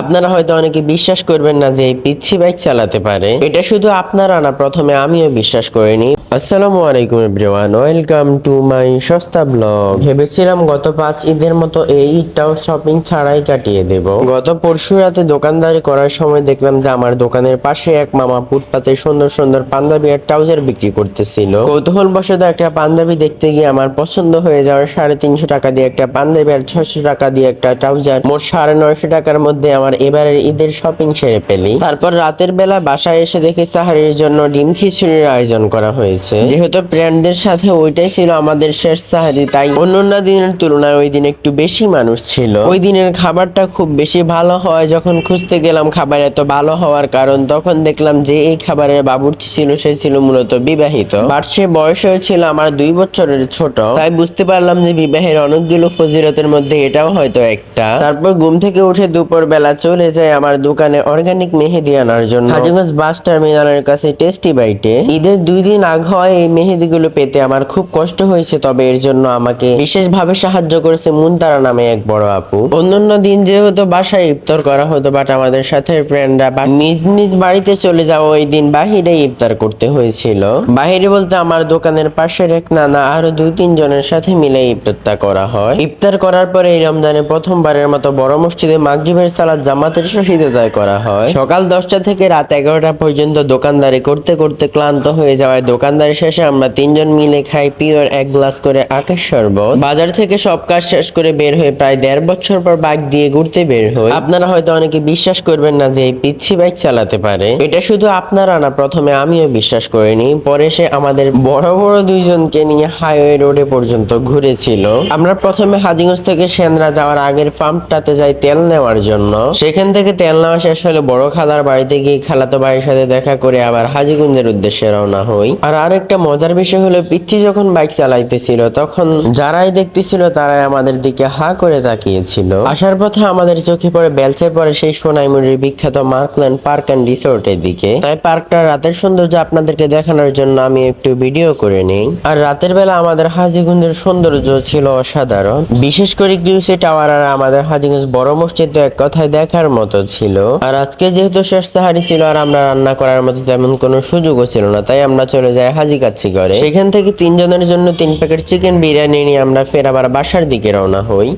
আপনারা হয়তো অনেকে বিশ্বাস করবেন না যে এই পিচ্ছি বাইক চালাতে পারে। এটা শুধু আপনারা না, প্রথমে আমিও বিশ্বাস করিনি। আসসালামু আলাইকুম এভরিওয়ান, ওয়েলকাম টু মাই সস্তা ব্লগ। ভেবেছিলাম গত 5 ঈদের মতো এই ঈদটাও শপিং ছাড়াই কাটিয়ে দেব। গত পরশু রাতে দোকানদারি করার সময় দেখলাম যে আমার দোকানের পাশে এক মামা ফুটপাতে সুন্দর সুন্দর পাঞ্জাবি আর ট্রাউজার বিক্রি করতেছিল। কৌতূহল বশত একটা পাঞ্জাবি দেখতে গিয়ে আমার পছন্দ হয়ে যাওয়ার 350 টাকা দিয়ে একটা পাঞ্জাবি আর 600 টাকা দিয়ে একটা ট্রাউজার, মোট 950 টাকার মধ্যে আমার এবারের ঈদের শপিং সেরে ফেলি। তারপর রাতের বেলা বাসায় এসে দেখি সাহারির জন্য ডিম খিচুড়ির আয়োজন করা হয়েছে। যেহেতু ফ্রেন্ডদের সাথে ওইটাই ছিল আমাদের শেষ সাহারি, তাই অন্যান্য দিনের তুলনায় ওই দিন একটু বেশি মানুষ ছিল। ওই দিনের খাবারটা খুব বেশি ভালো হয়। যখন খুঁজতে গেলাম খাবার এত ভালো হওয়ার কারণ, তখন দেখলাম যে এই খাবারের বাবুর্চি ছিল সে ছিল মূলত বিবাহিত, বাট সে বয়স হয়েছিল আমার 2 বছরের ছোট। তাই বুঝতে পারলাম যে বিবাহের অনেকগুলো ফজিলতের মধ্যে এটাও হয়তো একটা। তারপর ঘুম থেকে উঠে দুপুর বেলা চলে যায় আমার দোকানে অর্গানিক মেহেদি আনার জন্য হাজীগঞ্জ বাস টার্মিনালের কাছে টেস্টি বাইটে। ঈদের 2 দিন আগ হয় এই মেহেদিগুলো পেতে আমার খুব কষ্ট হয়েছে, তবে এর জন্য আমাকে বিশেষভাবে সাহায্য করেছে মুনতারা নামে এক বড় আপু। অন্যান্য দিন যেহেতু বাসায় ইফতার করা হতো, বাট আমাদের সাথে ফ্রেন্ডরা নিজ নিজ বাড়িতে চলে যাওয়া ওই দিন বাহিরে ইফতার করতে হয়েছিল। বাহিরে বলতে আমার দোকানের পাশের এক নানা আরো 2-3 জনের সাথে মিলে ইফতারটা করা হয়। ইফতার করার পরে এই রমজানে প্রথমবারের মতো বড় মসজিদে মাগরিবের সালাত জামাতের সহিত আদায় করা হয়। সকাল 10টা থেকে রাত 11টা পর্যন্ত দোকানদারি করতে করতে ক্লান্ত হয়ে যাওয়ায় দোকানদারি শেষে আমরা 3 জন মিলে খাই পিওর 1 গ্লাস করে আখের শরবত। বাজার থেকে সব কাজ শেষ করে বের হয়ে প্রায় 1.5 বছর পর বাইক দিয়ে ঘুরতে বের হই। আপনারা হয়তো অনেকে বিশ্বাস করবেন না যে এই পিচ্ছি বাইক চালাতে পারে। এটা শুধু আপনারা না, প্রথমে আমিও বিশ্বাস করিনি। পরে সে আমাদের বড় বড় 2 জনকে নিয়ে হাইওয়ে রোডে পর্যন্ত ঘুরেছিল। আমরা প্রথমে হাজীগঞ্জ থেকে সেন্দ্রা যাওয়ার আগের পাম্পটাতে যাই তেল নেওয়ার জন্য। সেখান থেকে তেল নেওয়া শেষ হলে বড় খালার বাড়িতে গিয়ে খালাতো ভাইয়ের সাথে দেখা করে আবার হাজীগঞ্জের উদ্দেশ্যে রওনা হই। আর আরেকটা মজার বিষয় হলো, পিচ্ছি যখন বাইক চালাইতেছিল তখন যারাই দেখতেছিল তারাই আমাদের দিকে হা করে তাকিয়েছিল। আসার পথে আমাদের চোখে পড়ে বেলচের পরে সেই সোনাইমুড়ির বিখ্যাত মার্কল্যান্ড পার্ক এন্ড রিসোর্টের দিকে। তাই পার্কটা রাতের সৌন্দর্য আপনাদেরকে দেখানোর জন্য আমি একটু ভিডিও করে নিই। আর রাতের বেলা আমাদের হাজীগঞ্জের সৌন্দর্য ছিল অসাধারণ। বিশেষ করে কিউসি টাওয়ার আর আমাদের হাজীগঞ্জ বড় মসজিদ তো এক কথায় দেখার মতো ছিল। আর আজকে যেহেতু শেষ সাহারি ছিল আর আমরা রান্না করার মতো তেমন কোনো সুযোগও ছিল না, তাই আমরা চলে যাই হাজি কাচ্চি ঘরে। সেখান থেকে 3 জনের জন্য 3 প্যাকেট চিকেন বিরিয়ানি নিয়ে আমরা ফের আবার বাসার দিকে রওনা হই।